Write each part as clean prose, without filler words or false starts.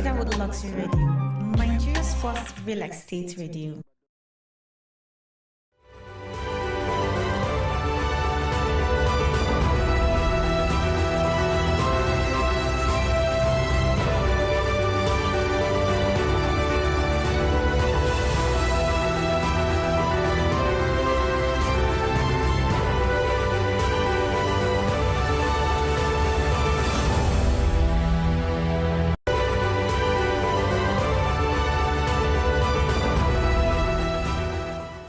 Cedarwood Luxury Radio, Nigeria's first real estate radio.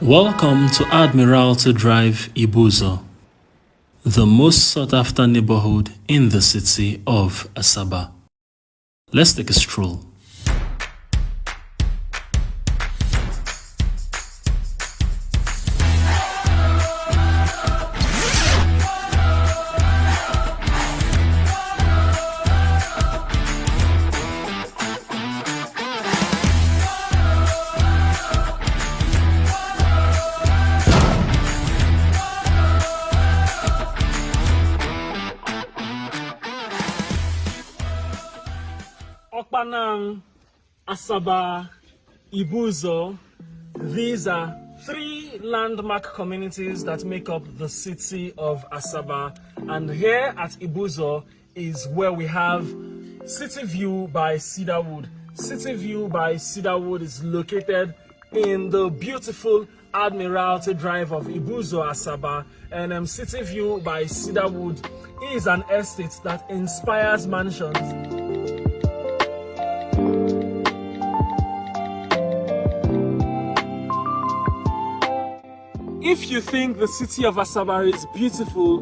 Welcome to Admiralty Drive, Ibuzo, the most sought-after neighborhood in the city of Asaba. Let's take a stroll. Okpanang, Asaba, Ibuzo, these are three landmark communities that make up the city of Asaba. And here at Ibuzo is where we have City View by Cedarwood. City View by Cedarwood is located in the beautiful Admiralty Drive of Ibuzo, Asaba. And City View by Cedarwood is an estate that inspires mansions. If you think the city of Asaba is beautiful,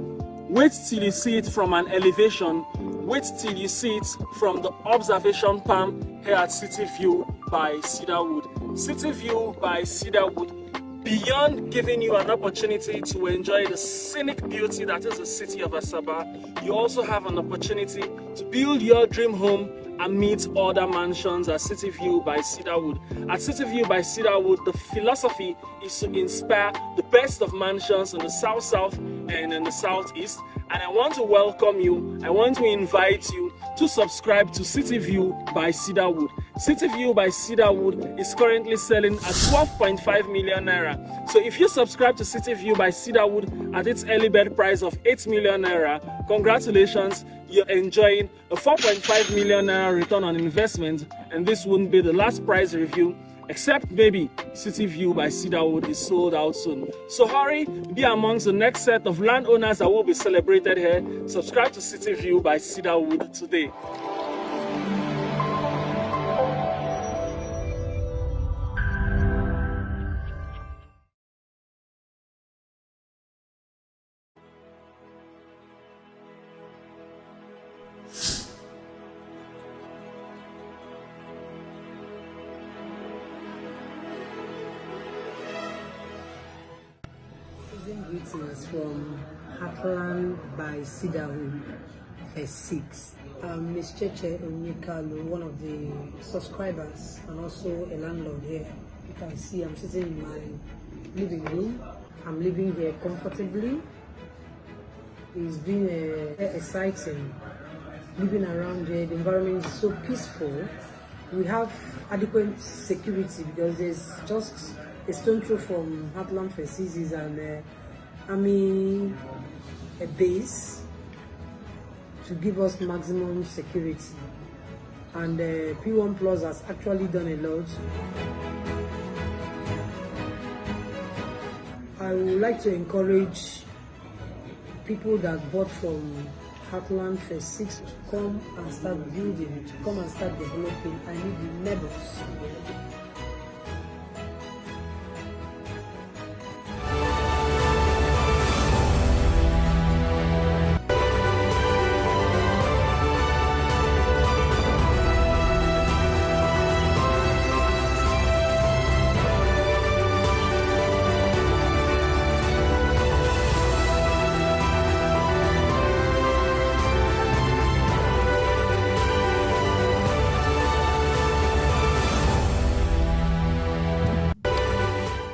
wait till you see it from an elevation. Wait till you see it from the observation palm here at City View by Cedarwood. City View by Cedarwood, beyond giving you an opportunity to enjoy the scenic beauty that is the city of Asaba, you also have an opportunity to build your dream home amidst other mansions at City View by Cedarwood. At City View by Cedarwood, the philosophy is to inspire the best of mansions in the south and in the southeast. And I want to welcome you. I want to invite you to subscribe to City View by Cedarwood. City View by Cedarwood is currently selling at 12.5 million naira. So if you subscribe to City View by Cedarwood at its early bird price of 8 million naira, congratulations, you're enjoying a 4.5 million naira return on investment, and this wouldn't be the last price review, except maybe City View by Cedarwood is sold out soon. So hurry, be amongst the next set of landowners that will be celebrated here. Subscribe to City View by Cedarwood today. Greetings from Heartland by Cedarwood, Phase 6. I'm Ms. Cheche Onyekalu, one of the subscribers and also a landlord here. You can see I'm sitting in my living room. I'm living here comfortably. It's been exciting living around here. The environment is so peaceful. We have adequate security because there's just a stone throw from Heartland Phase and Army a base to give us maximum security, and P1 Plus has actually done a lot. I would like to encourage people that bought from Heartland Phase 6 to come and start building, to come and start developing. I need the neighbors.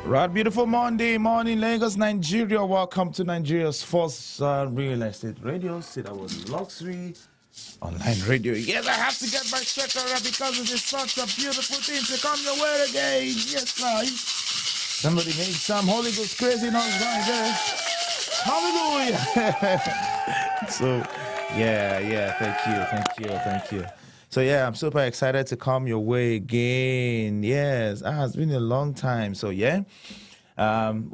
Right, beautiful Monday morning, Lagos, Nigeria. Welcome to Nigeria's first real estate radio, Cedarwood Luxury online radio. Yes, I have to get my sweater up because it is such a beautiful thing to come your way again. Yes, guys. Somebody make some Holy Ghost craziness right there. Hallelujah. So, thank you. So, I'm super excited to come your way again. Yes, it has been a long time. So, we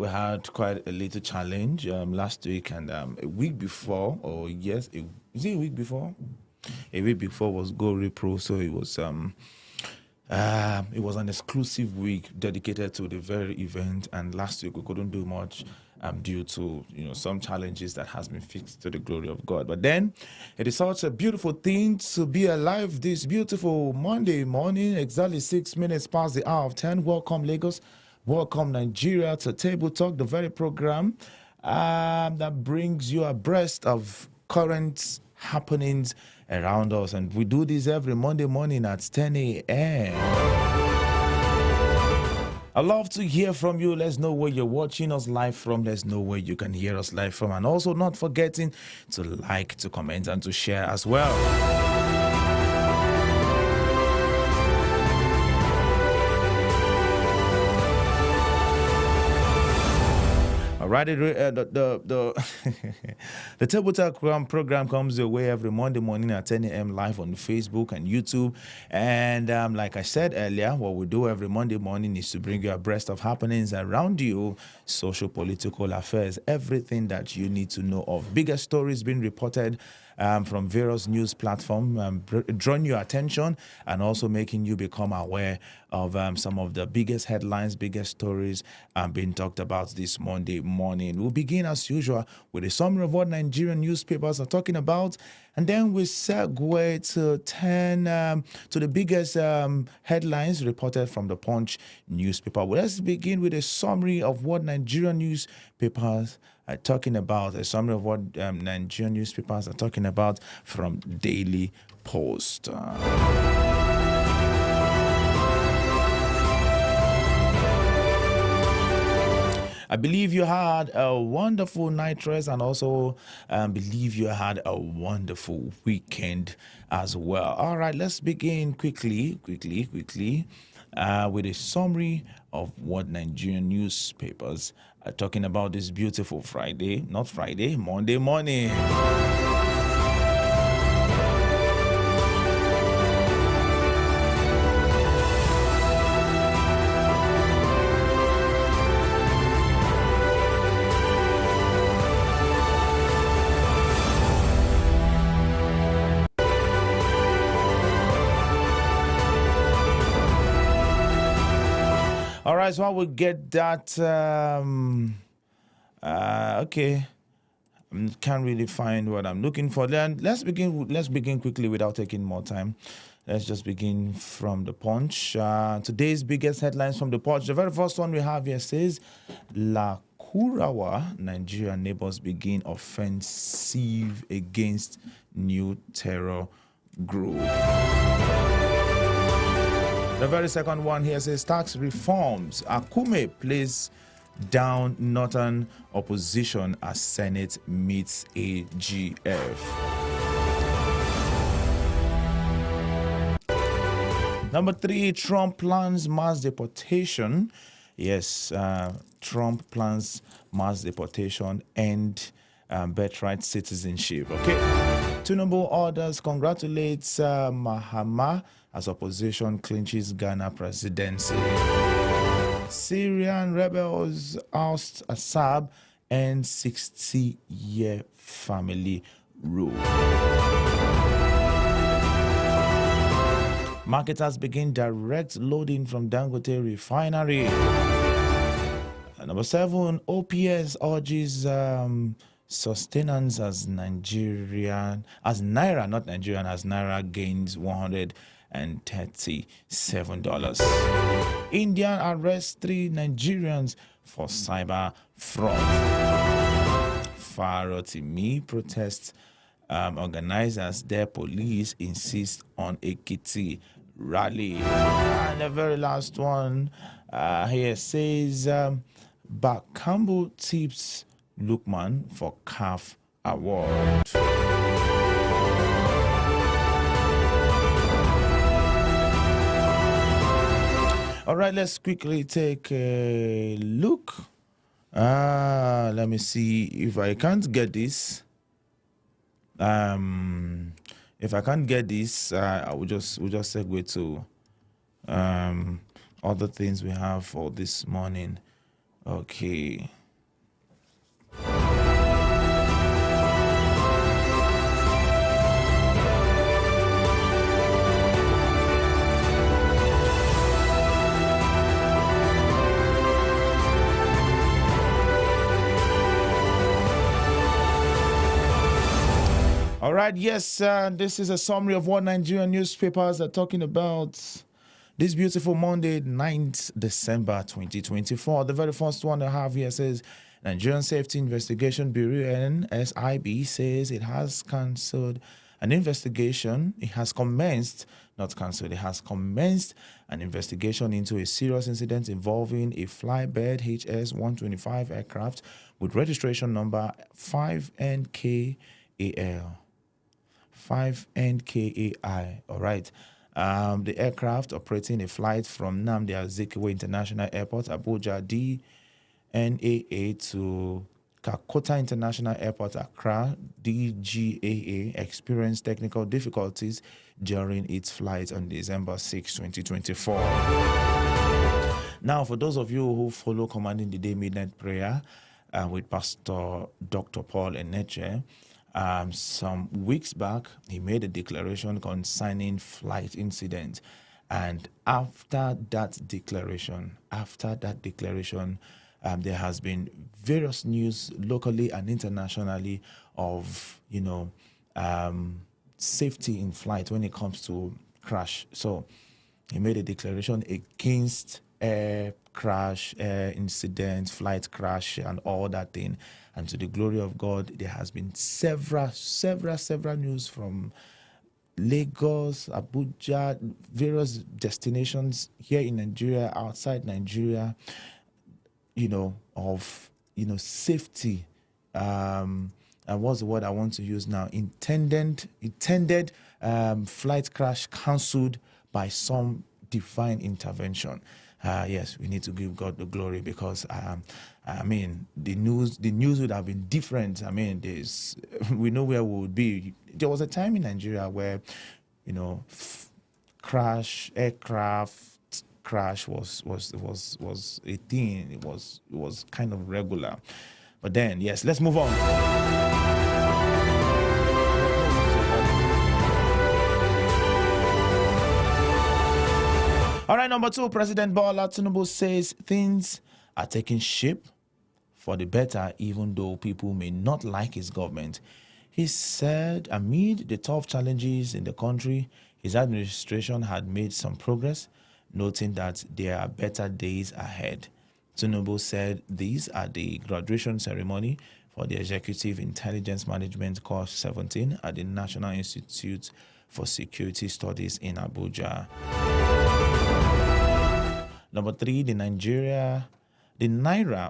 had quite a little challenge last week and a week before, is it a week before? A week before was Go Repro, so it was an exclusive week dedicated to the very event, and last week we couldn't do much due to some challenges that has been fixed to the glory of God. But then it is such a beautiful thing to be alive this beautiful Monday morning, exactly 6 minutes past the hour of 10. Welcome Lagos, welcome Nigeria to Table Talk, the very program that brings you abreast of current happenings around us, and we do this every Monday morning at 10 a.m. I love to hear from you. Let's know where you're watching us live from. Let's know where you can hear us live from, and also not forgetting to like, to comment, and to share as well. All right, the Table Talk program comes your way every Monday morning at 10 a.m. live on Facebook and YouTube. And like I said earlier, what we do every Monday morning is to bring you abreast of happenings around you, social, political affairs, everything that you need to know of. Bigger stories being reported from various news platforms, drawing your attention and also making you become aware of some of the biggest headlines, biggest stories being talked about this Monday morning. We'll begin as usual with a summary of what Nigerian newspapers are talking about, and then we segue to the biggest headlines reported from the Punch newspaper. Well, let's begin with a summary of what Nigerian newspapers are talking about, a summary of what Nigerian newspapers are talking about from Daily Post. I believe you had a wonderful night rest, and also believe you had a wonderful weekend as well. All right, let's begin quickly with a summary of what Nigerian newspapers are talking about this beautiful Monday morning. All right, so I will get that. Okay, can't really find what I'm looking for. Then let's begin quickly without taking more time. Let's just begin from the Punch. Today's biggest headlines from the Punch. The very first one we have here says, La Kurawa, Nigerian neighbors begin offensive against new terror group. The very second one here says tax reforms. Akume plays down northern opposition as Senate meets AGF. Number 3, Trump plans mass deportation. Yes, Trump plans mass deportation and birthright citizenship. Okay. Tinubu orders congratulates Mahama as opposition clinches Ghana presidency. Syrian rebels oust Assad and 60-year family rule. Marketers begin direct loading from Dangote refinery. Number 7, OPS urges sustenance as Naira gains $137. Indian arrests 3 Nigerians for cyber fraud. Farotimi protests organizers, their police insist on Ekiti rally. And the very last one here says Bakambu tips Lukman for CAF award. All right, let's quickly take a look. Let me see if I can't get this. If I can't get this, I will just segue to other things we have for this morning. Okay. All right, yes, this is a summary of what Nigerian newspapers are talking about this beautiful Monday, 9th December 2024. The very first one I have here says Nigerian Safety Investigation Bureau (NSIB) says it has cancelled an investigation. It has commenced, not cancelled, it has commenced an investigation into a serious incident involving a Flybird HS-125 aircraft with registration number 5NKAL. 5NKAI. All right. The aircraft operating a flight from Nnamdi Azikiwe International Airport, Abuja, DNAA, to Kakota International Airport, Accra, DGAA, experienced technical difficulties during its flight on December 6, 2024. Now, for those of you who follow Commanding the Day Midnight Prayer with Pastor Dr. Paul Eneche, some weeks back, he made a declaration concerning flight incident. And after that declaration, there has been various news locally and internationally of, safety in flight when it comes to crash. So he made a declaration against air crash, air incident, flight crash, and all that thing. And to the glory of God, there has been several news from Lagos, Abuja, various destinations here in Nigeria, outside Nigeria, of safety. And what's the word I want to use now? Intended flight crash cancelled by some divine intervention. Yes, we need to give God the glory because the news would have been different. We know where we would be. There was a time in Nigeria where, aircraft crash was a thing. It was kind of regular. But then, yes, let's move on. All right, number 2, President Bola Tinubu says things are taking shape for the better, even though people may not like his government. He said amid the tough challenges in the country, his administration had made some progress, noting that there are better days ahead. Tinubu said these are the graduation ceremony for the Executive Intelligence Management Course 17 at the National Institute for Security Studies in Abuja. Number 3, the Naira,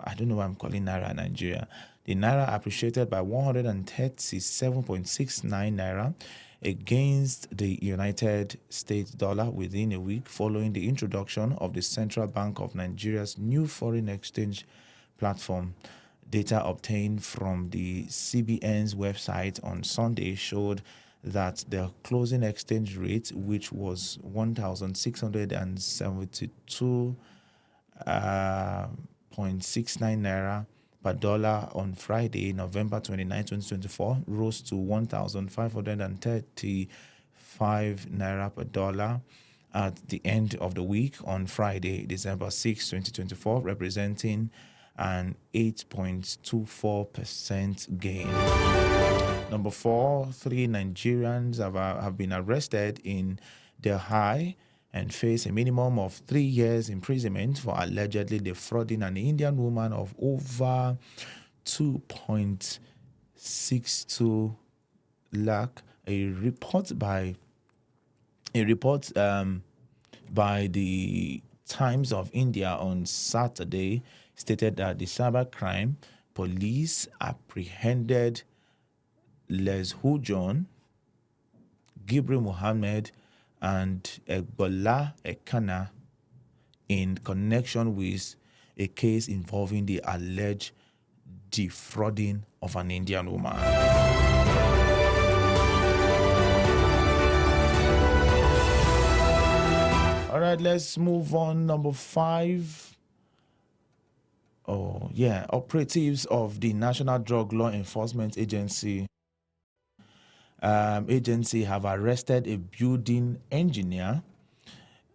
I don't know why I'm calling Naira Nigeria. The Naira appreciated by 137.69 Naira against the United States dollar within a week following the introduction of the Central Bank of Nigeria's new foreign exchange platform. Data obtained from the CBN's website on Sunday showed that the closing exchange rate, which was 1,672.69 Naira per dollar on Friday, November 29, 2024, rose to 1,535 Naira per dollar at the end of the week on Friday, December 6, 2024, representing an 8.24% gain. Number 4, 3 Nigerians have been arrested in Delhi and face a minimum of 3 years imprisonment for allegedly defrauding an Indian woman of over 2.62 lakh. A report by the Times of India on Saturday stated that the cybercrime police apprehended Les Hujon, Gibril Muhammad, and Egbola Ekana in connection with a case involving the alleged defrauding of an Indian woman. All right, let's move on. Number 5. Oh, yeah. Operatives of the National Drug Law Enforcement Agency have arrested a building engineer,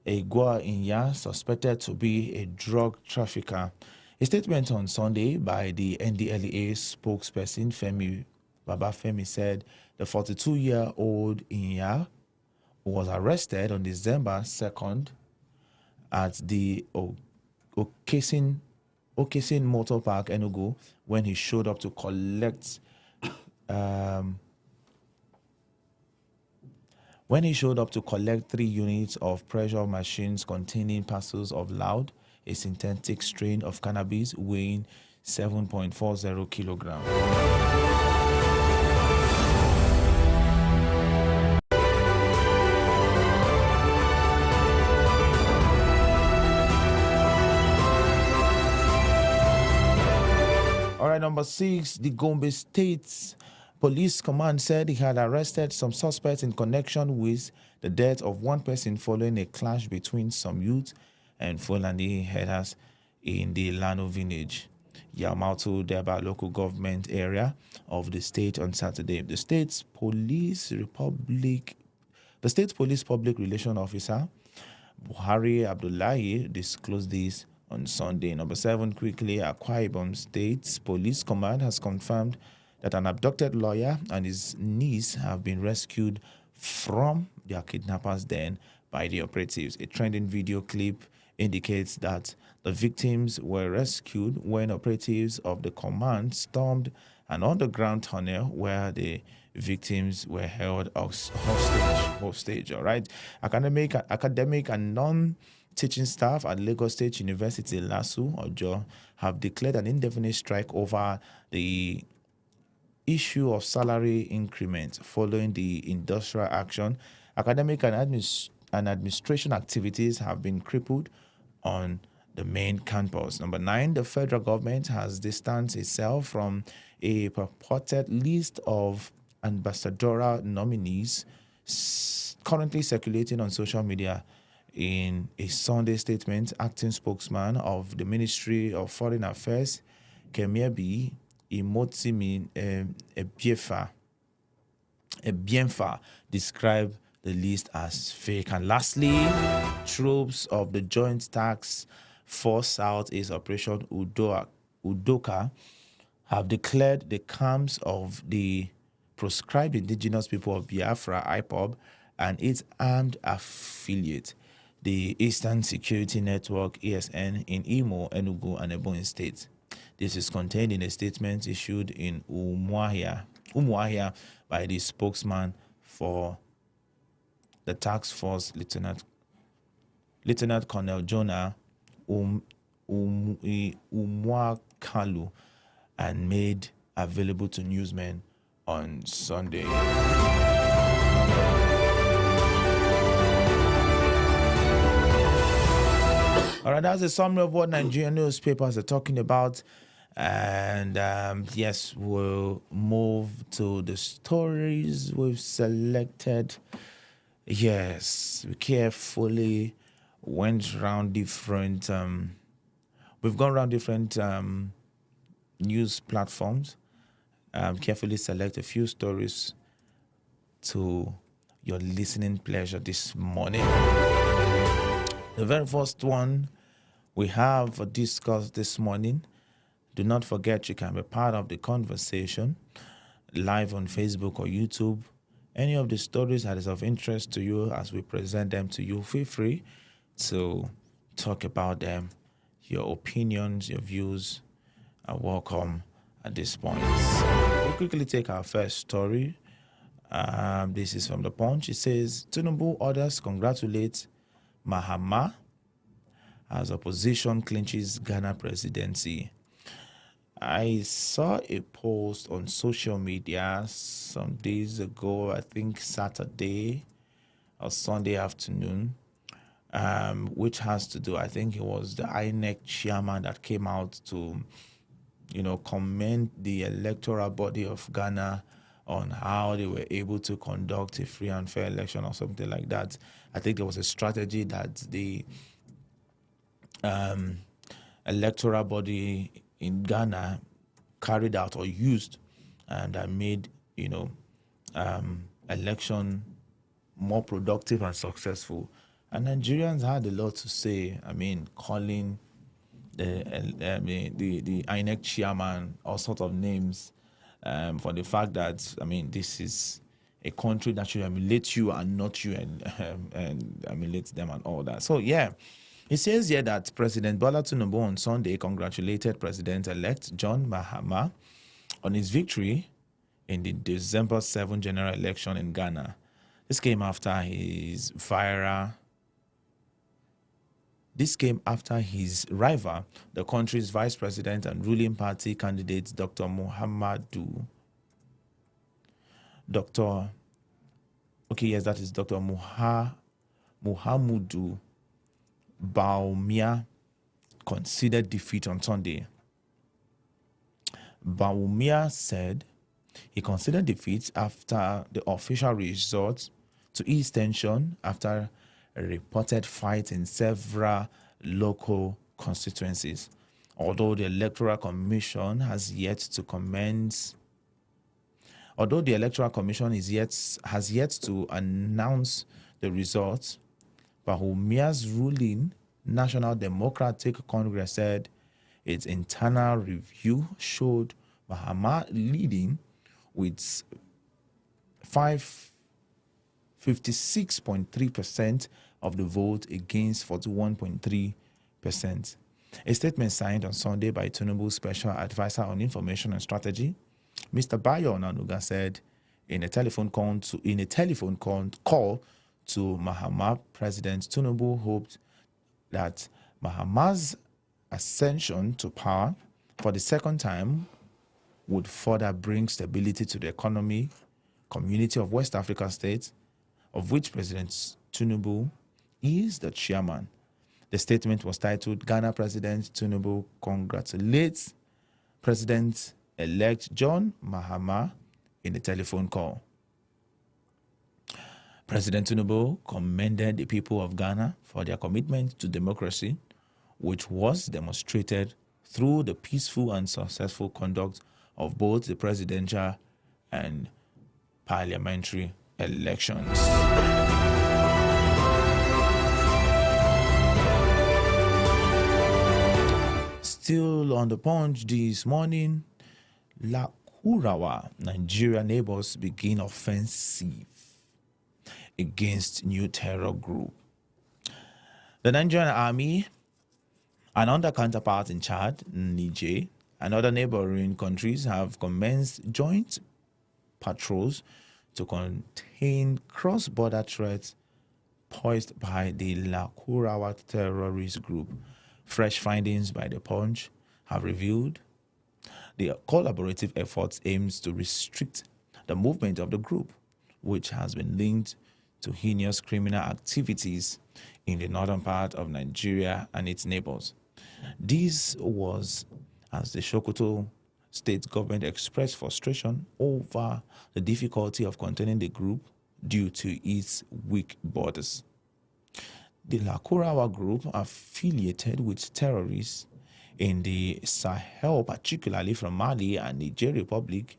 a Gua Inya, suspected to be a drug trafficker. A statement on Sunday by the NDLEA spokesperson Femi Babafemi said the 42-year-old Inya was arrested on December 2nd at the Okesin Motor Park, Enugu, when he showed up to collect 3 units of pressure machines containing parcels of loud, a synthetic strain of cannabis weighing 7.40 kilograms. All right, number 6, the Gombe State Police Command said he had arrested some suspects in connection with the death of one person following a clash between some youth and Fulani herders in the Lano village, Yamato Deba local government area of the state on Saturday. The state's police public relation officer Buhari Abdullahi disclosed this on Sunday. Number 7, quickly, Akwa Ibom State Police Command has confirmed that an abducted lawyer and his niece have been rescued from their kidnappers' den by the operatives. A trending video clip indicates that the victims were rescued when operatives of the command stormed an underground tunnel where the victims were held hostage. All right, academic and non-teaching staff at Lagos State University LASU Ojo have declared an indefinite strike over the issue of salary increment following the industrial action. Academic and administration activities have been crippled on the main campus. Number 9, the federal government has distanced itself from a purported list of ambassadorial nominees currently circulating on social media. In a Sunday statement, acting spokesman of the Ministry of Foreign Affairs, Kemiabi Imotsimi Ebienfa, described the list as fake. And lastly, troops of the Joint Task Force Southeast Operation Udoka have declared the camps of the proscribed indigenous people of Biafra, IPOB, and its armed affiliate, the Eastern Security Network, ESN, in Imo, Enugu, and Ebonyi State. This is contained in a statement issued in Umuahia by the spokesman for the task force, Lieutenant Colonel Jonah Umwakalu, and made available to newsmen on Sunday. All right, that's a summary of what Nigerian newspapers are talking about. And yes, we'll move to the stories we've selected. Yes, we carefully went around different, we've gone around different news platforms. Carefully select a few stories to your listening pleasure this morning. The very first one we have discussed this morning. Do not forget you can be part of the conversation live on Facebook or YouTube. Any of the stories that is of interest to you as we present them to you, feel free to talk about them. Your opinions, your views are welcome at this point. We'll quickly take our first story. This is from The Punch. It says, Tinubu orders congratulate Mahama as opposition clinches Ghana presidency. I saw a post on social media some days ago, I think Saturday or Sunday afternoon, which has to do, I think it was the INEC chairman that came out to, commend the electoral body of Ghana on how they were able to conduct a free and fair election or something like that. I think there was a strategy that the electoral body in Ghana carried out or used, and that made election more productive and successful. And Nigerians had a lot to say. I mean, calling the INEC chairman all sorts of names for the fact that, I mean, this is a country that should emulate you and not you, and emulate them and all that. So yeah, it says here that President Bola Tinubu on Sunday congratulated President-elect John Mahama on his victory in the December 7 general election in Ghana. This came after his rival, the country's vice president and ruling party candidate, Dr. Muhammadu Bawumia, conceded defeat on Sunday. Bawumia said he considered defeat after the official resort to ease tension after a reported fight in several local constituencies. Although the Electoral Commission has yet to announce the results, Bahumia's ruling National Democratic Congress said its internal review showed Mahama leading with 56.3% of the vote against 41.3%. A statement signed on Sunday by Tinubu's Special Advisor on Information and Strategy, Mr. Bayo Onanuga, said in a telephone call to Mahama, President Tinubu hoped that Mahama's ascension to power for the second time would further bring stability to the economy, community of West African states, of which President Tinubu is the chairman. The statement was titled, Ghana President Tinubu congratulates President-elect John Mahama in a telephone call. President Tinubu commended the people of Ghana for their commitment to democracy, which was demonstrated through the peaceful and successful conduct of both the presidential and parliamentary elections. Still on the Punch this morning, Lakurawa, Nigeria neighbors begin offensive against new terror group. The Nigerian army and other counterparts in Chad, Niger, and other neighboring countries have commenced joint patrols to contain cross-border threats posed by the Lakurawa terrorist group. Fresh findings by the Punch have revealed the collaborative efforts aims to restrict the movement of the group, which has been linked to heinous criminal activities in the northern part of Nigeria and its neighbors. This was as the Sokoto state government expressed frustration over the difficulty of containing the group due to its weak borders. The Lakurawa group, affiliated with terrorists in the Sahel, particularly from Mali and Niger Republic,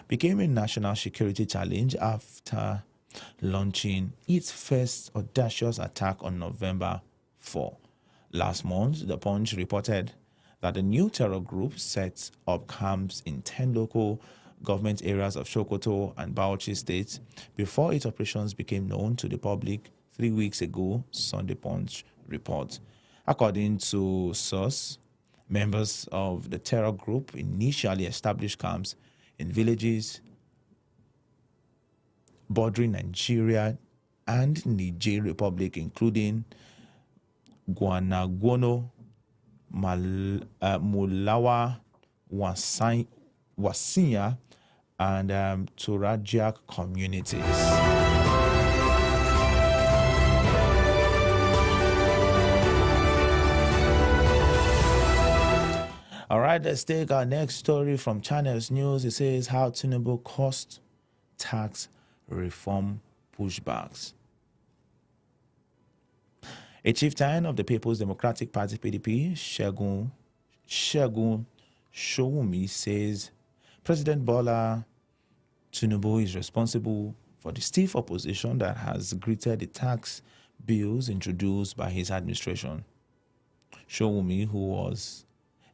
became a national security challenge after launching its first audacious attack on November 4. Last month, the Punch reported that the new terror group set up camps in 10 local government areas of Sokoto and Bauchi states before its operations became known to the public 3 weeks ago, Sunday Punch report. According to source, members of the terror group initially established camps in villages bordering Nigeria and Niger Republic, including Guanaguano, Mulawa, Wasinya, and Turajak communities. All right, let's take our next story from Channels News. It says how Tinubu cost tax reform pushbacks. A chieftain of the People's Democratic Party (PDP), Shegun Showumi, says President Bola Tinubu is responsible for the stiff opposition that has greeted the tax bills introduced by his administration. Showumi, who was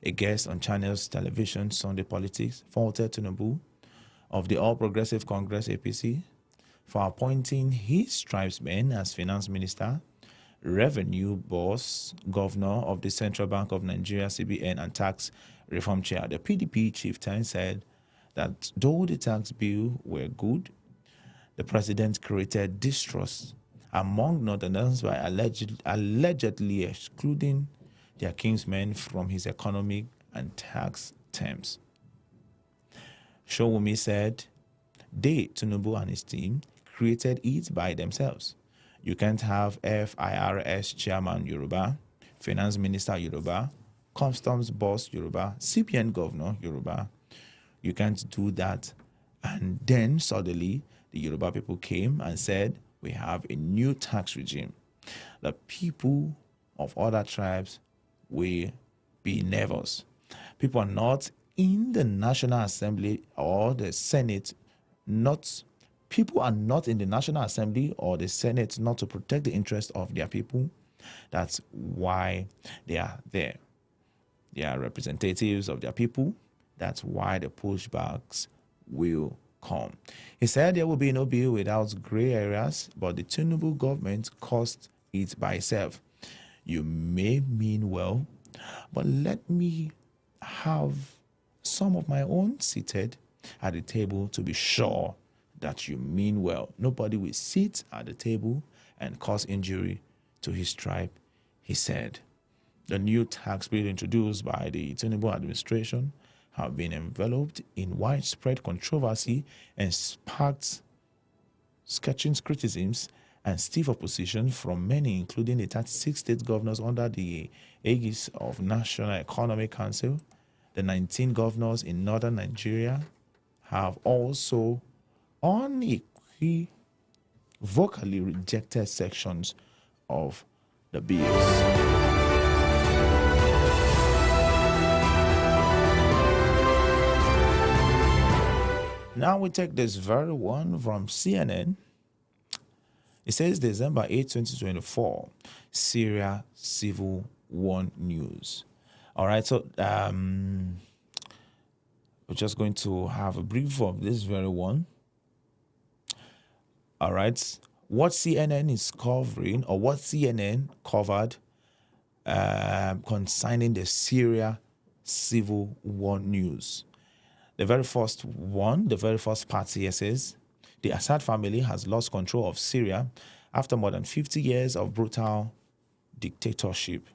a guest on Channels Television Sunday Politics, faulted Tinubu of the All Progressive Congress (APC) for appointing his tribesmen as finance minister, revenue boss, governor of the Central Bank of Nigeria (CBN), and tax reform chair. The PDP chieftain said that though the tax bill were good, the president created distrust among Northerners by allegedly excluding their kinsmen from his economic and tax terms. Showumi said they, Tinubu and his team, created it by themselves. You can't have FIRS chairman Yoruba, finance minister Yoruba, customs boss Yoruba, CPN governor Yoruba. You can't do that. And then suddenly the Yoruba people came and said, we have a new tax regime. The people of other tribes will be nervous. People are not in the National Assembly or the Senate, people are not in the National Assembly or the Senate not to protect the interests of their people. That's why they are there. They are representatives of their people. That's why the pushbacks will come. He said there will be no bill without gray areas, but the Tinubu government caused it by itself. You may mean well, but let me have some of my own seated at the table to be sure that you mean well. Nobody will sit at the table and cause injury to his tribe, he said. The new tax bill introduced by the Tinubu administration have been enveloped in widespread controversy and sparked scathing criticisms and stiff opposition from many, including the 36 state governors under the aegis of National Economic Council. The 19 governors in northern Nigeria have also unequivocally rejected sections of the bills. Now we take this very one from CNN. It says December 8, 2024, Syria Civil War news. All right, so we're just going to have a brief of this very one. All right, what CNN is covering, or what CNN covered concerning the Syria Civil War news. The very first part here says, the Assad family has lost control of Syria after more than 50 years of brutal dictatorship.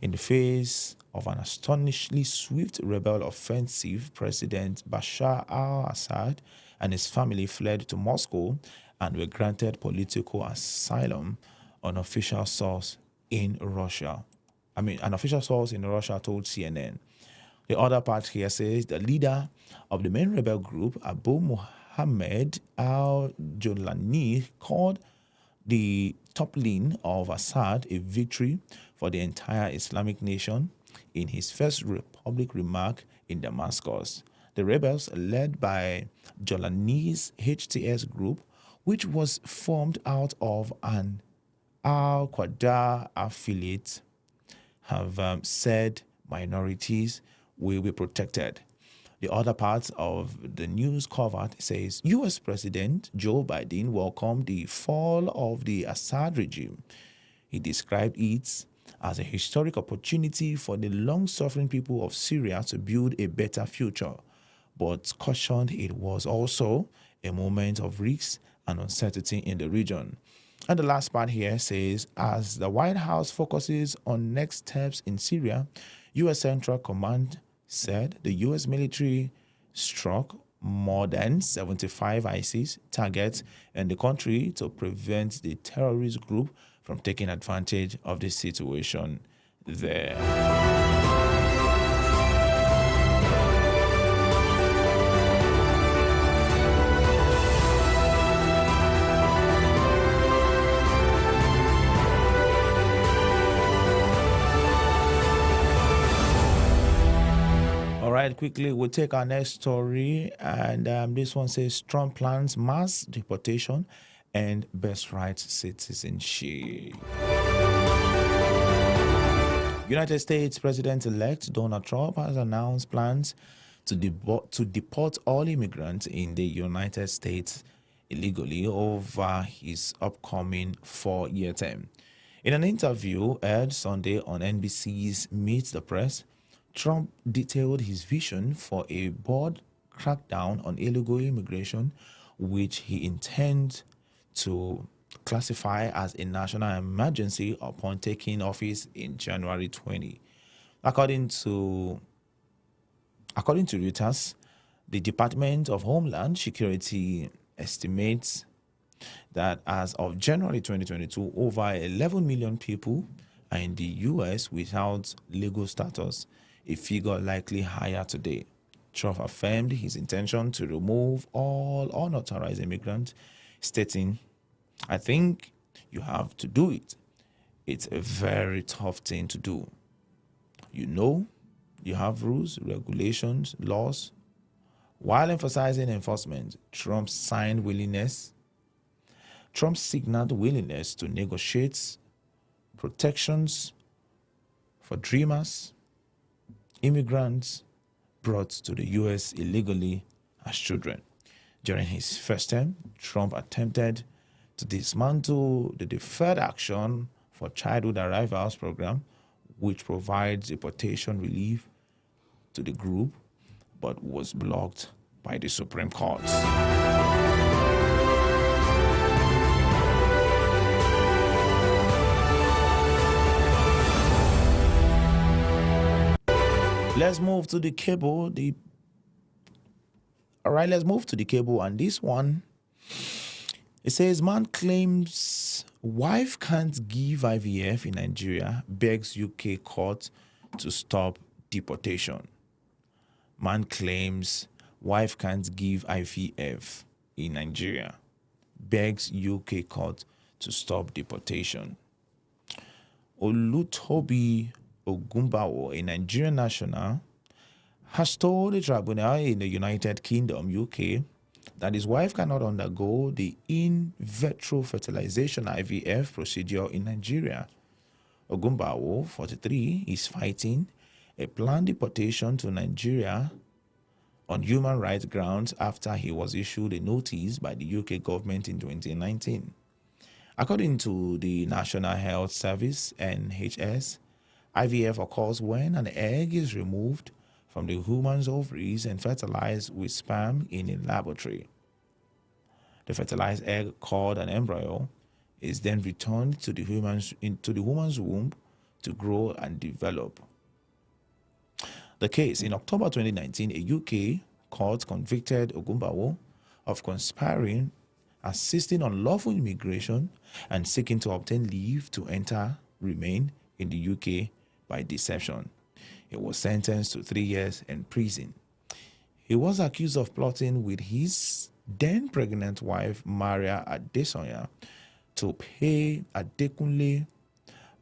In the face of an astonishingly swift rebel offensive, President Bashar al-Assad and his family fled to Moscow and were granted political asylum, an official source in Russia. An official source in Russia told CNN. The other part here says the leader of the main rebel group, Abu Muhammad al-Jolani, called the toppling of Assad a victory for the entire Islamic nation in his first public remark in Damascus. The rebels, led by Jolani's HTS group, which was formed out of an Al-Qaeda affiliate, have said minorities will be protected. The other part of the news covered says U.S. President Joe Biden welcomed the fall of the Assad regime. He described it as a historic opportunity for the long-suffering people of Syria to build a better future, but cautioned it was also a moment of risk and uncertainty in the region. And the last part here says, as the White House focuses on next steps in Syria, U.S. Central Command said the U.S. military struck more than 75 ISIS targets in the country to prevent the terrorist group from taking advantage of the situation there. All right, quickly, we'll take our next story. And this one says Trump plans mass deportation and birthright citizenship. United States President-elect Donald Trump has announced plans to deport all immigrants in the United States illegally over his upcoming 4-year term. In an interview aired Sunday on NBC's Meet the Press, Trump detailed his vision for a broad crackdown on illegal immigration, which he intends to classify as a national emergency upon taking office in January 20. According to Reuters, the Department of Homeland Security estimates that as of January 2022, over 11 million people are in the U.S. without legal status, a figure likely higher today. Trump affirmed his intention to remove all unauthorized immigrants, stating, "I think you have to do it. It's a very tough thing to do. You know, you have rules, regulations, laws." While emphasizing enforcement, Trump signaled willingness to negotiate protections for dreamers, immigrants brought to the U.S. illegally as children. During his first term, Trump attempted to dismantle the Deferred Action for Childhood Arrivals program, which provides deportation relief to the group, but was blocked by the Supreme Court. Let's move to the cable. Let's move to the cable, and this one, it says man claims wife can't give IVF in Nigeria, begs UK court to stop deportation. Man claims wife can't give IVF in Nigeria, begs UK court to stop deportation. Olutobi Ogumbawo, a Nigerian national, has told a tribunal in the United Kingdom, UK, that his wife cannot undergo the in vitro fertilization IVF procedure in Nigeria. Ogumbawo, 43, is fighting a planned deportation to Nigeria on human rights grounds after he was issued a notice by the UK government in 2019. According to the National Health Service, NHS, IVF occurs when an egg is removed from the woman's ovaries and fertilized with sperm in a laboratory. The fertilized egg, called an embryo, is then returned to the woman's womb to grow and develop. The case, in October 2019, a UK court convicted Ogumbawo of conspiring, assisting unlawful immigration, and seeking to obtain leave to remain in the UK by deception. He was sentenced to 3 years in prison. He was accused of plotting with his then pregnant wife, Maria Adesoya, to pay Adekunle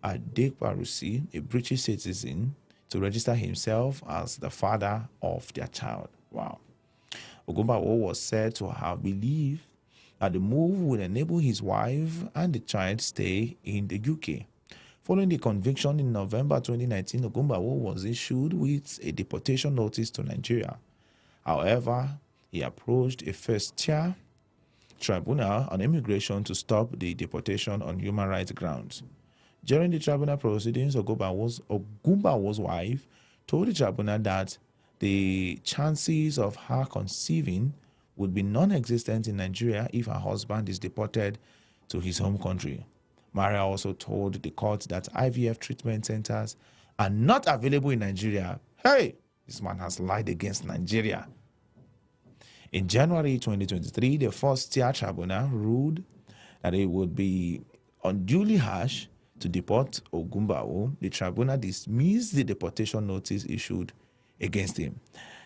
Adeparusi, a British citizen, to register himself as the father of their child. Wow. Ogumbawo was said to have believed that the move would enable his wife and the child stay in the UK. Following the conviction in November 2019, Ogumbawo was issued with a deportation notice to Nigeria. However, he approached a first-tier tribunal on immigration to stop the deportation on human rights grounds. During the tribunal proceedings, Ogumbawo's wife told the tribunal that the chances of her conceiving would be non-existent in Nigeria if her husband is deported to his home country. Maria also told the court that IVF treatment centers are not available in Nigeria. Hey, this man has lied against Nigeria. In January 2023, the first-tier tribunal ruled that it would be unduly harsh to deport Ogumbawo. The tribunal dismissed the deportation notice issued against him.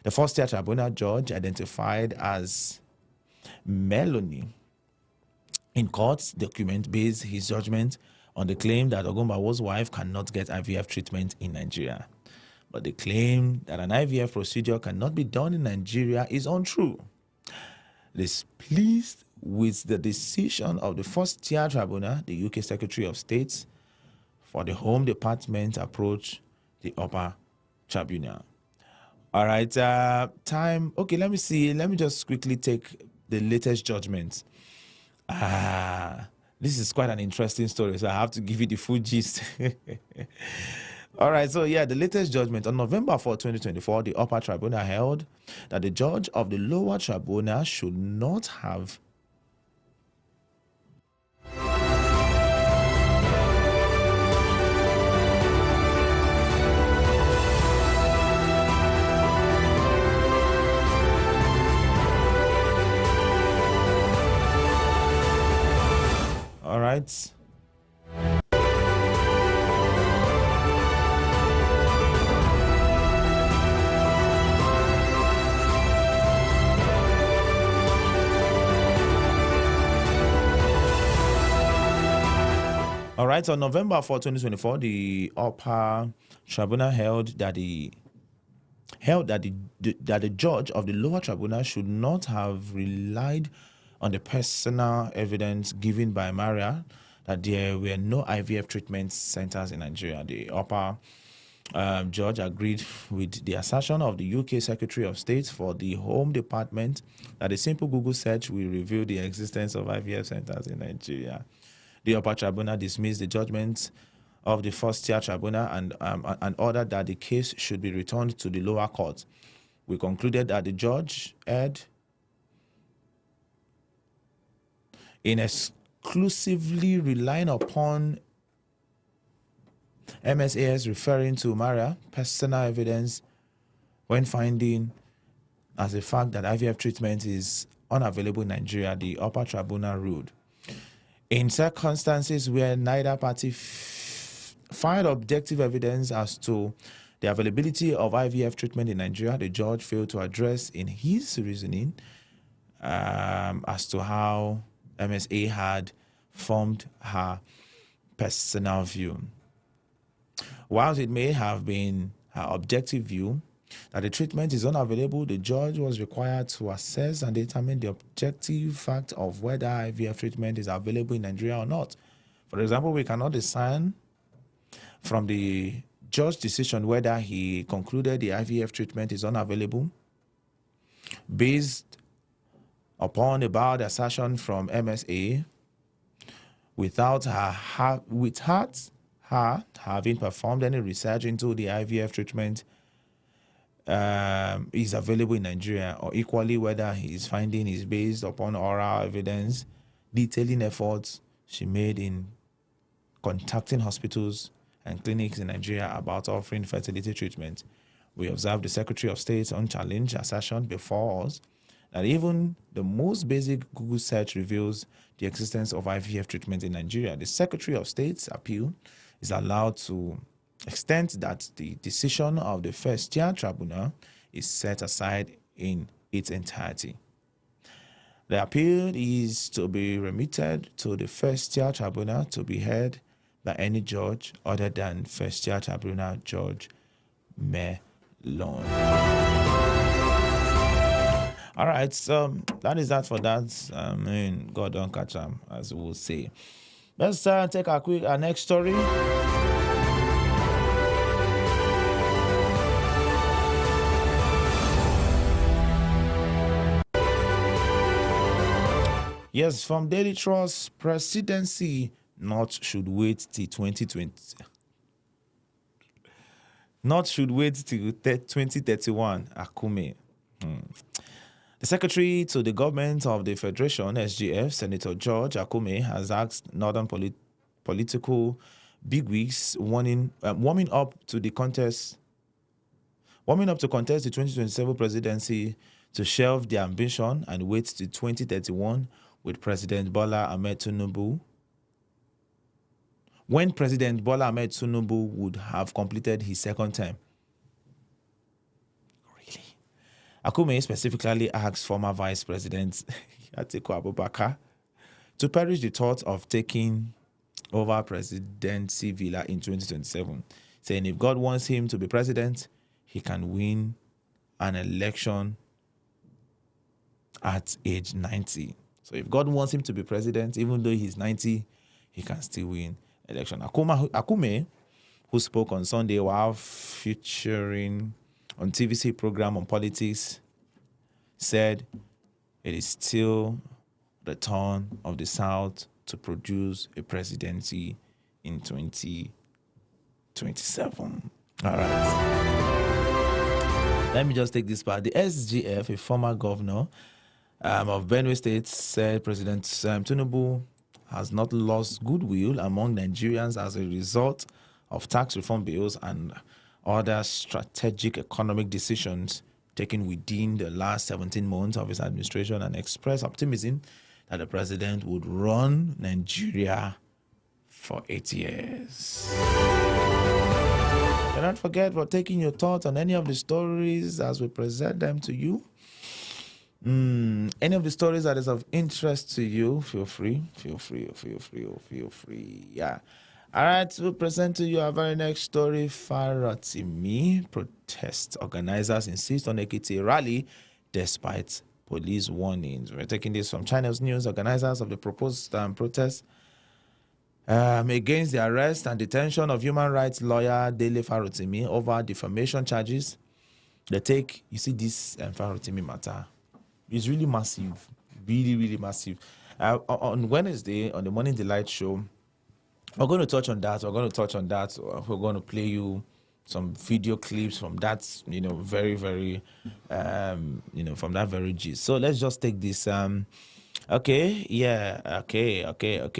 The first-tier tribunal judge, identified as Melanie, in court document, based his judgment on the claim that Ogumbawo's wife cannot get IVF treatment in Nigeria. but the claim that an IVF procedure cannot be done in Nigeria is untrue. Displeased with the decision of the first-tier tribunal, the UK Secretary of State for the Home Department approached the upper tribunal. All right, time. Okay, let me see. Let me just quickly take the latest judgment. This is quite an interesting story, so I have to give you the full gist. All right, so yeah, the latest judgment on November 4, 2024, the upper tribunal held that the judge of the lower tribunal should not have all right. All right, on November 4, 2024, the upper tribunal held that the judge of the lower tribunal should not have relied on the personal evidence given by Maria that there were no IVF treatment centers in Nigeria. The upper judge agreed with the assertion of the UK Secretary of State for the Home Department that a simple Google search will reveal the existence of IVF centers in Nigeria. The upper tribunal dismissed the judgment of the first-tier tribunal and ordered that the case should be returned to the lower court. We concluded that the judge erred in exclusively relying upon MSAS referring to Maria personal evidence when finding as a fact that IVF treatment is unavailable in Nigeria. The upper tribunal ruled. In circumstances where neither party filed objective evidence as to the availability of IVF treatment in Nigeria, the judge failed to address in his reasoning as to how MSA had formed her personal view. Whilst it may have been her objective view that the treatment is unavailable, the judge was required to assess and determine the objective fact of whether IVF treatment is available in Nigeria or not. For example, we cannot discern from the judge's decision whether he concluded the IVF treatment is unavailable based upon a bad assertion from MSA without her having performed any research into the IVF treatment is available in Nigeria, or equally whether his finding is based upon oral evidence detailing efforts she made in contacting hospitals and clinics in Nigeria about offering fertility treatment. We observed the Secretary of State's unchallenged assertion before us that even the most basic Google search reveals the existence of IVF treatment in Nigeria. The Secretary of State's appeal is allowed to extent that the decision of the first-tier tribunal is set aside in its entirety. The appeal is to be remitted to the first-tier tribunal to be heard by any judge other than first-tier tribunal Judge Melon. All right, so that is that for that. God don't catch him, as we will say. Let's take our next story. Yes, from Daily Trust, presidency not should wait till 2020. Not should wait till 2031. Akume. The Secretary to the Government of the Federation, SGF, Senator George Akume, has asked northern political bigwigs warming up to contest the 2027 presidency to shelve their ambition and wait to 2031 with President Bola Ahmed Tinubu, when President Bola Ahmed Tinubu would have completed his second term. Really? Akume specifically asked former Vice President Atiku Abubakar to perish the thought of taking over presidency villa in 2027, saying if God wants him to be president, he can win an election at age 90. So if God wants him to be president, even though he's 90, he can still win election. Akume, who spoke on Sunday while featuring on TVC program on politics, said it is still the turn of the South to produce a presidency in 2027. All right. Let me just take this part. The SGF, a former governor of Benue State, said President Tinubu has not lost goodwill among Nigerians as a result of tax reform bills and other strategic economic decisions taken within the last 17 months of his administration, and expressed optimism that the president would run Nigeria for 8 years. Do not forget for taking your thoughts on any of the stories as we present them to you. Any of the stories that is of interest to you, feel free. Yeah. All right, we'll present to you our very next story. Farotimi protest organizers insist on Ekiti rally despite police warnings. We're taking this from Channels News. Organizers of the proposed protest against the arrest and detention of human rights lawyer Dele Farotimi over defamation charges. They take, you see, this Farotimi matter is really massive, really massive. On Wednesday, on the Morning Delight show, we're going to touch on that. We're going to play you some video clips from that, very, from that very gist. So let's just take this. Okay.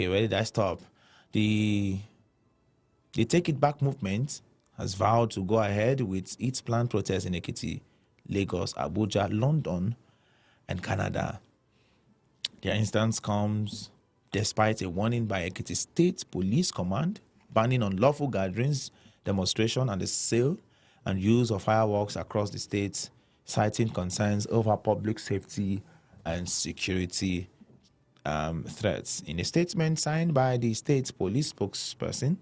Where did I stop? The Take It Back movement has vowed to go ahead with its planned protest in Ekiti, Lagos, Abuja, London, and Canada. Their instance comes despite a warning by Ekiti State Police Command banning unlawful gatherings, demonstration, and the sale and use of fireworks across the state, citing concerns over public safety and security threats. In a statement signed by the state police spokesperson,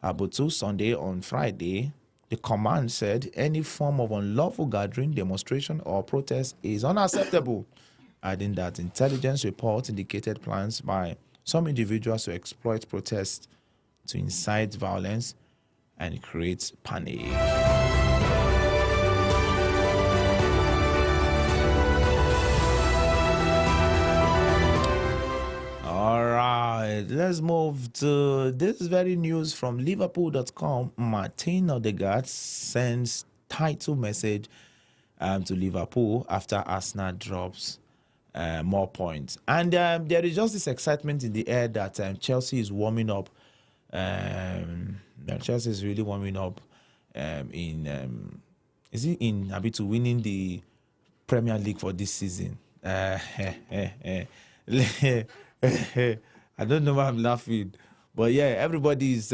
Abutu, Sunday on Friday, the command said any form of unlawful gathering, demonstration, or protest is unacceptable, adding that intelligence reports indicated plans by some individuals to exploit protests to incite violence and create panic. All right, let's move to this very news from Liverpool.com. Martin Odegaard sends title message to Liverpool after Arsenal drops more points. And there is just this excitement in the air that Chelsea is warming up. Chelsea is really warming up to winning the Premier League for this season. I don't know why I'm laughing, but yeah, everybody's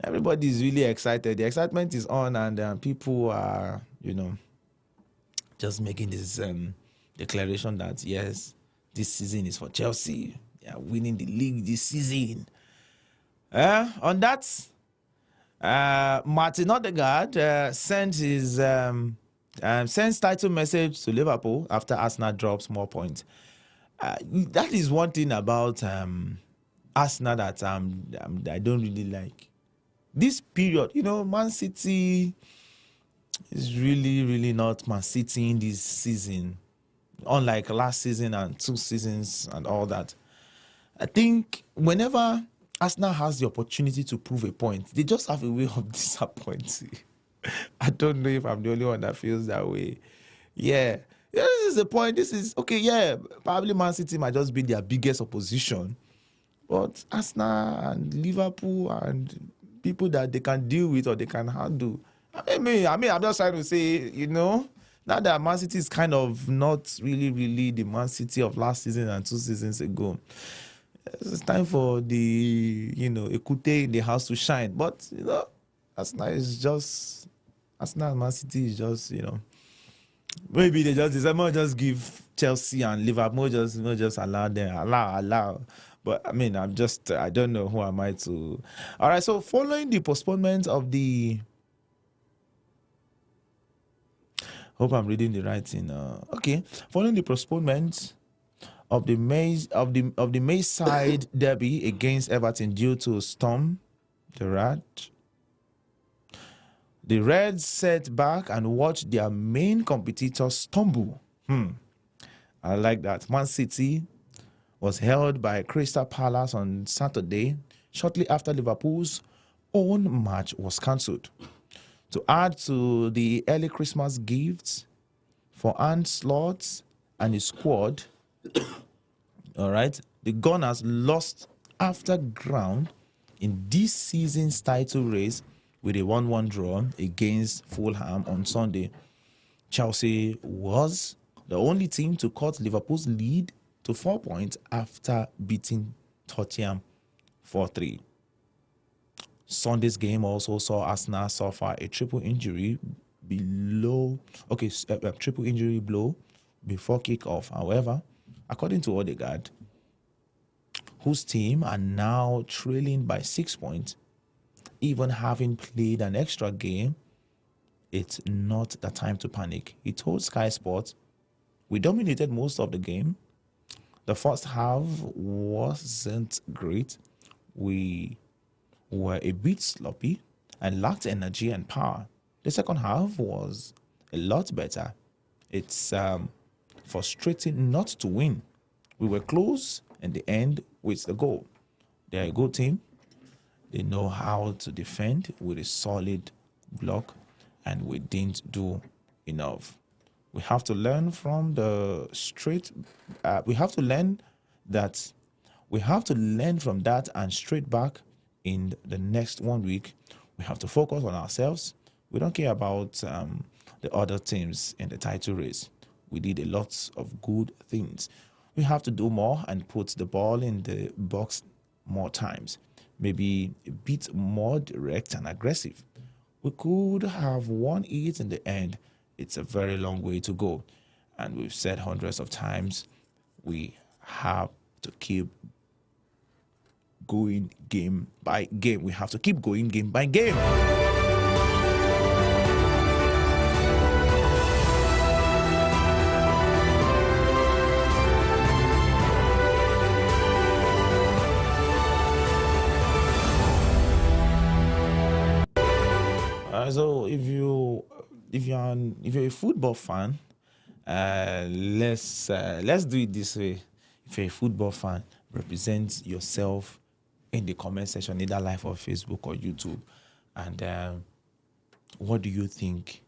really excited. The excitement is on, and people are, just making this declaration that yes, this season is for Chelsea. They are winning the league this season. On that, Martin Odegaard sends title message to Liverpool after Arsenal drops more points. That is one thing about Arsenal that I don't really like. This period, Man City is really not Man City in this season, unlike last season and 2 seasons and all that. I think whenever Arsenal has the opportunity to prove a point, they just have a way of disappointing. I don't know if I'm the only one that feels that way. Yeah, this is the point. This is okay. Yeah, probably Man City might just be their biggest opposition, but Arsenal and Liverpool and people that they can deal with or they can handle. I mean, I'm just trying to say, now that Man City is kind of not really the Man City of last season and 2 seasons ago, it's time for the, Ekute in the house to shine. But, Arsenal and Man City is just, maybe they just give Chelsea and Liverpool, just allow them, allow. But, I mean, I don't know who am I to. All right, so following the postponement of the Hope I'm reading the right thing. Okay. Following the postponement of the Mayside derby against Everton due to storm, the Reds set back and watched their main competitors stumble. I like that. Man City was held by Crystal Palace on Saturday, shortly after Liverpool's own match was cancelled. To add to the early Christmas gifts for Arne Slot and his squad, all right, the Gunners lost after ground in this season's title race with a 1-1 draw against Fulham on Sunday. Chelsea was the only team to cut Liverpool's lead to 4 points after beating Tottenham 4-3. Sunday's game also saw Arsenal suffer a triple injury blow before kickoff. However, according to Odegaard, whose team are now trailing by 6 points, even having played an extra game, it's not the time to panic. He told Sky Sports, "We dominated most of the game. The first half wasn't great. We were a bit sloppy and lacked energy and power. The second half was a lot better. It's frustrating not to win. We were close in the end with the goal. They're a good team. They know how to defend with a solid block, and we didn't do enough. We have to learn from the straight. We have to learn from that and straight back in the next 1 week. We have to focus on ourselves. We don't care about the other teams in the title race. We did a lot of good things. We have to do more and put the ball in the box more times. Maybe a bit more direct and aggressive. We could have won it in the end. It's a very long way to go. And we've said hundreds of times, we have to keep going game by game. We have to keep going game by game." So if you're a football fan, let's do it this way. If you're a football fan, represent yourself in the comment section, either live or Facebook or YouTube. And what do you think,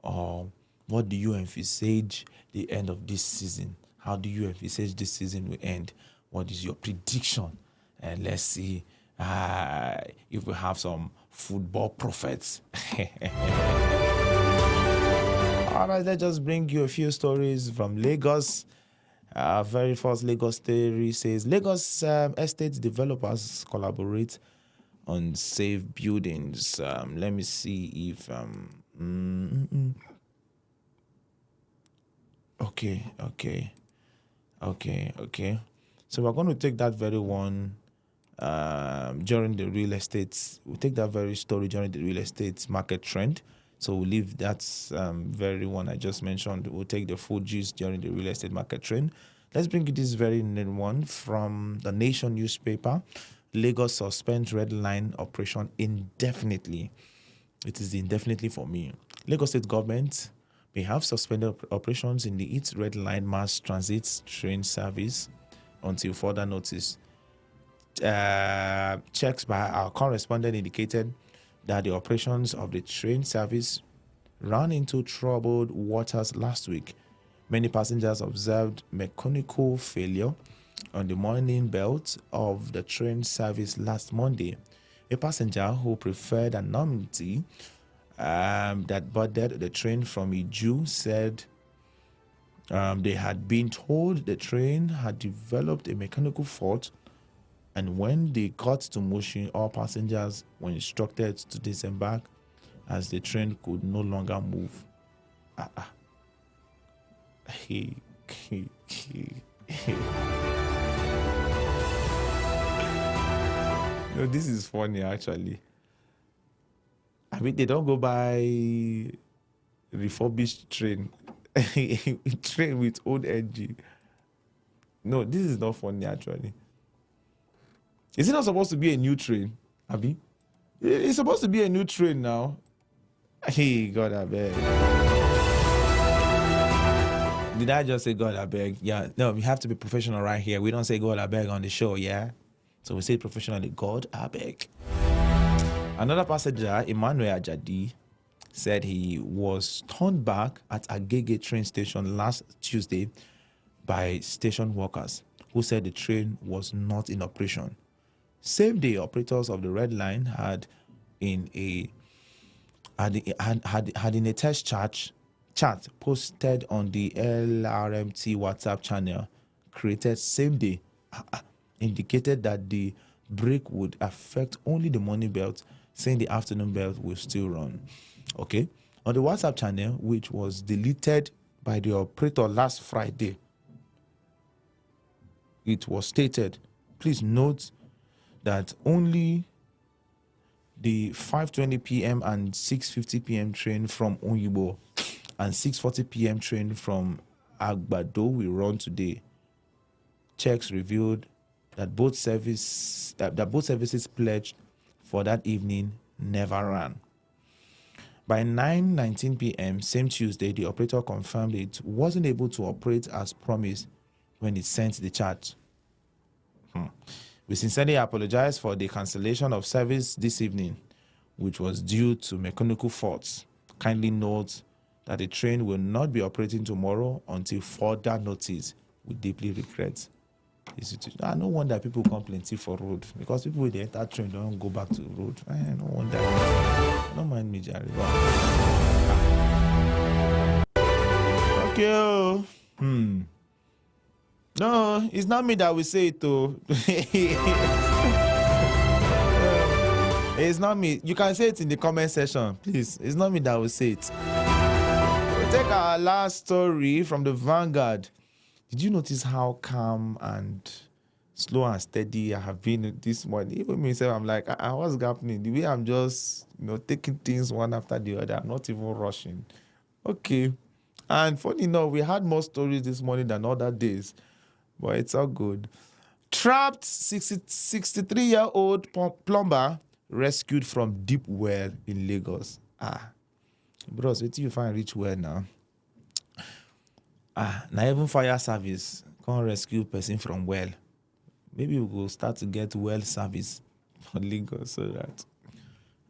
or what do you envisage the end of this season? How do you envisage this season will end? What is your prediction? And let's see if we have some football prophets. All right, let's just bring you a few stories from Lagos. Very first Lagos story says Lagos estate developers collaborate on safe buildings. Let me see if okay. So we're going to take that very one during the real estate. We'll take that very story during the real estate market trend. So we'll leave that very one I just mentioned. We'll take the full gist during the real estate market trend. Let's bring you this very one from the Nation newspaper. Lagos suspends red line operation indefinitely. It is indefinitely for me. Lagos state government may have suspended operations in the East Red Line mass transit train service until further notice. Checks by our correspondent indicated that the operations of the train service ran into troubled waters last week. Many passengers observed mechanical failure on the morning belt of the train service last Monday. A passenger who preferred anonymity that boarded the train from Iju said they had been told the train had developed a mechanical fault, and when they got to Mushin, all passengers were instructed to disembark as the train could no longer move. No, this is funny actually. I mean, they don't go by refurbished train. Train with old engine. No, this is not funny actually. Is it not supposed to be a new train, Abi? It's supposed to be a new train now. Hey, God, I beg. Did I just say God, I beg? Yeah, no, we have to be professional right here. We don't say God, I beg on the show, yeah? So we say it professionally, God, I beg. Another passenger, Emmanuel Ajadi, said he was turned back at Agege train station last Tuesday by station workers who said the train was not in operation. Same day, operators of the Red Line had in a test chat posted on the LRMT WhatsApp channel created same day indicated that the break would affect only the morning belt, saying the afternoon belt will still run. Okay, on the WhatsApp channel, which was deleted by the operator last Friday, it was stated, please note that only the 5:20 p.m. and 6:50 p.m. train from Onyibo and 6:40 p.m. train from Agbado will run today. Checks revealed that both services pledged for that evening never ran. By 9:19 p.m. same Tuesday, the operator confirmed it wasn't able to operate as promised when it sent the chat. We sincerely apologize for the cancellation of service this evening, which was due to mechanical faults. Kindly note that the train will not be operating tomorrow until further notice. We deeply regret the situation. No wonder people complain for road, because people with the enter train don't go back to the road. No wonder. Don't mind me, Jerry. Okay. No, it's not me that will say it though. It's not me. You can say it in the comment section, please. It's not me that will say it. We'll take our last story from the Vanguard. Did you notice how calm and slow and steady I have been this morning? Even myself, I'm like, what's happening? The way I'm just, taking things one after the other. I'm not even rushing. Okay. And funny enough, we had more stories this morning than other days. But it's all good. Trapped 63-year-old plumber rescued from deep well in Lagos. Bros, wait till you find rich well now. Now even fire service can't rescue person from well. Maybe we will start to get well service for Lagos so that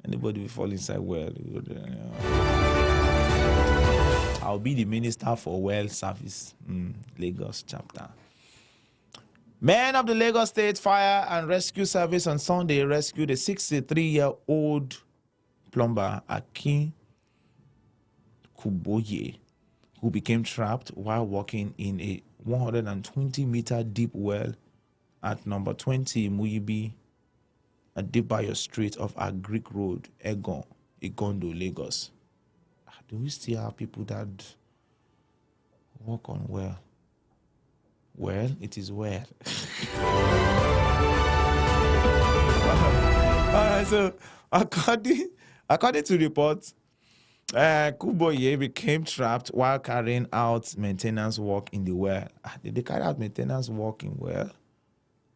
anybody will fall inside well. I'll be the minister for well service. Lagos chapter. Men of the Lagos State Fire and Rescue Service on Sunday rescued a 63-year-old plumber, Akin Kuboye, who became trapped while working in a 120-meter deep well at number 20 Muyibi at Debayo Street of Agric Road, Egon, Igondo, Lagos. Do we still have people that work on well? Well, it is well. All right, so according to reports, Kuboye became trapped while carrying out maintenance work in the well. Did they carry out maintenance work in well?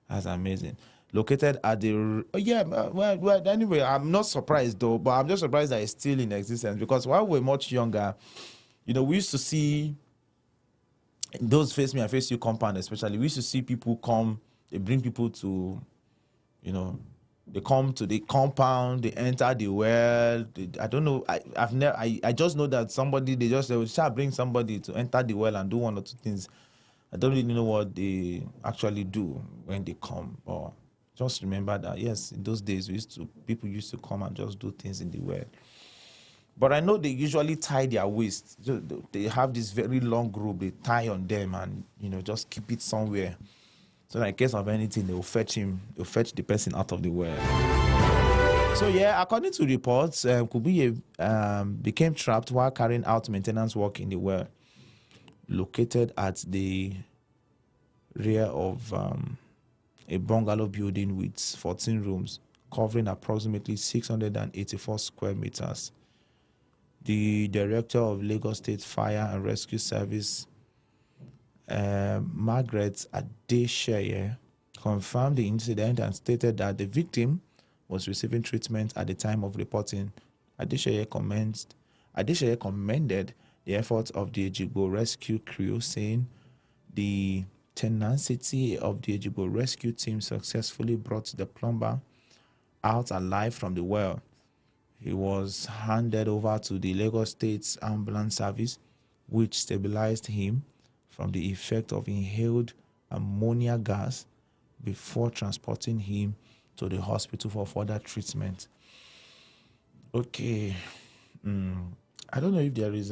That's amazing. Located at the well. Anyway, I'm not surprised though, but I'm just surprised that it's still in existence, because while we were much younger, we used to see. Those Face Me and Face You compound especially, we used to see people come, they bring people to, they come to the compound, they enter the well. I don't know, I just know that they will bring somebody to enter the well and do one or two things. I don't really know what they actually do when they come, or just remember that, yes, in those days, people used to come and just do things in the well. But I know they usually tie their waist. They have this very long rope they tie on them and, just keep it somewhere. So that in case of anything, they'll fetch the person out of the well. So yeah, according to reports, Kubuye became trapped while carrying out maintenance work in the well, located at the rear of a bungalow building with 14 rooms, covering approximately 684 square meters. The director of Lagos State Fire and Rescue Service, Margaret Adesheye, confirmed the incident and stated that the victim was receiving treatment at the time of reporting. Adesheye commended the efforts of the Ejigbo rescue crew, saying the tenacity of the Ejigbo rescue team successfully brought the plumber out alive from the well. He was handed over to the Lagos State Ambulance Service, which stabilized him from the effect of inhaled ammonia gas before transporting him to the hospital for further treatment. Okay. I don't know if there is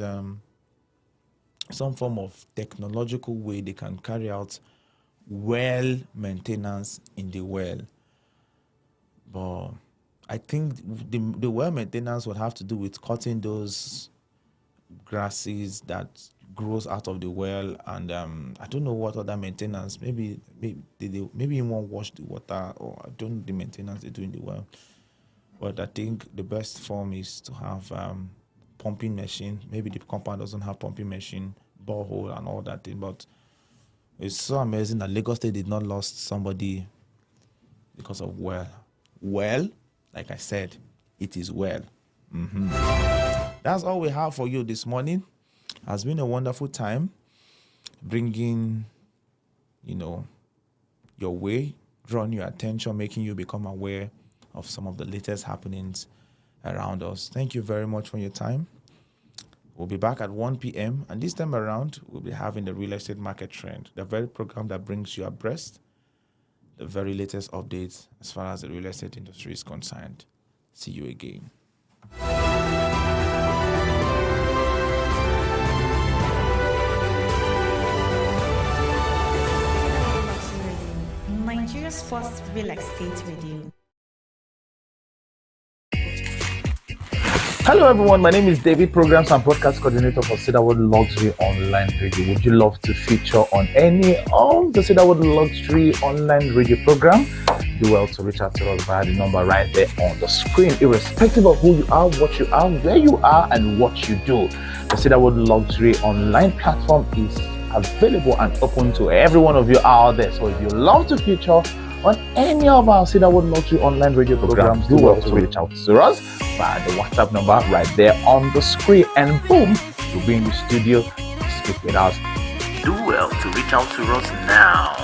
some form of technological way they can carry out well maintenance in the well. But I think the well maintenance would have to do with cutting those grasses that grows out of the well, and I don't know what other maintenance. Maybe you won't wash the water, or I don't know the maintenance they do in the well. But I think the best form is to have pumping machine. Maybe the compound doesn't have pumping machine, borehole, and all that thing. But it's so amazing that Lagos State did not lost somebody because of well. Well, like I said, it is well. That's all we have for you this morning. Has been a wonderful time bringing, your way, drawing your attention, making you become aware of some of the latest happenings around us. Thank you very much for your time. We'll be back at 1 p.m. and this time around, we'll be having the real estate market trend, the very program that brings you abreast the very latest updates as far as the real estate industry is concerned. See you again. Nigeria's first real estate radio. Hello everyone, my name is David, Programs and Broadcast Coordinator for Cedarwood Luxury Online Radio. Would you love to feature on any of the Cedarwood Luxury Online Radio program? Do well to reach out to us via the number right there on the screen, irrespective of who you are, what you are, where you are, and what you do. The Cedarwood Luxury Online platform is available and open to every one of you out there. So if you love to feature on any of our Cedarwood Luxury Online Radio programs, do well to reach out to us via the WhatsApp number right there on the screen, and boom, you'll be in the studio to speak with us. Do well to reach out to us now.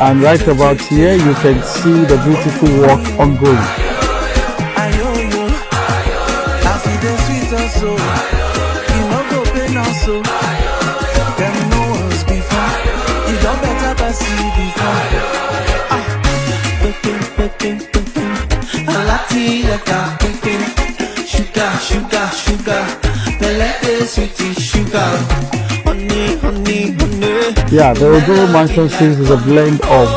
And right about here, you can see the beautiful work ongoing. Yeah, the Ogo Mansion Series is a blend of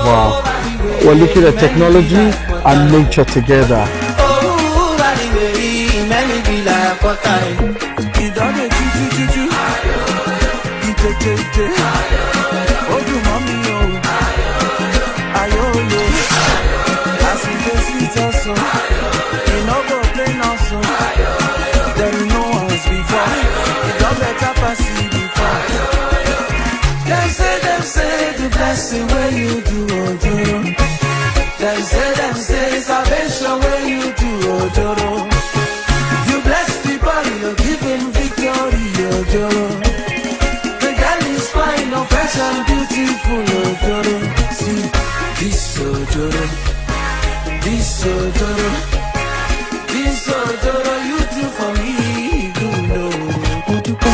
we're looking at technology and nature together. Blessing where you do, Ojoro. Them say salvation where you do, Ojoro. You bless people, you give him victory, Ojoro. The girl is fine, no fresh and beautiful, Ojoro. This ojoro, this ojoro, this ojoro you do for me, you know. Would you go?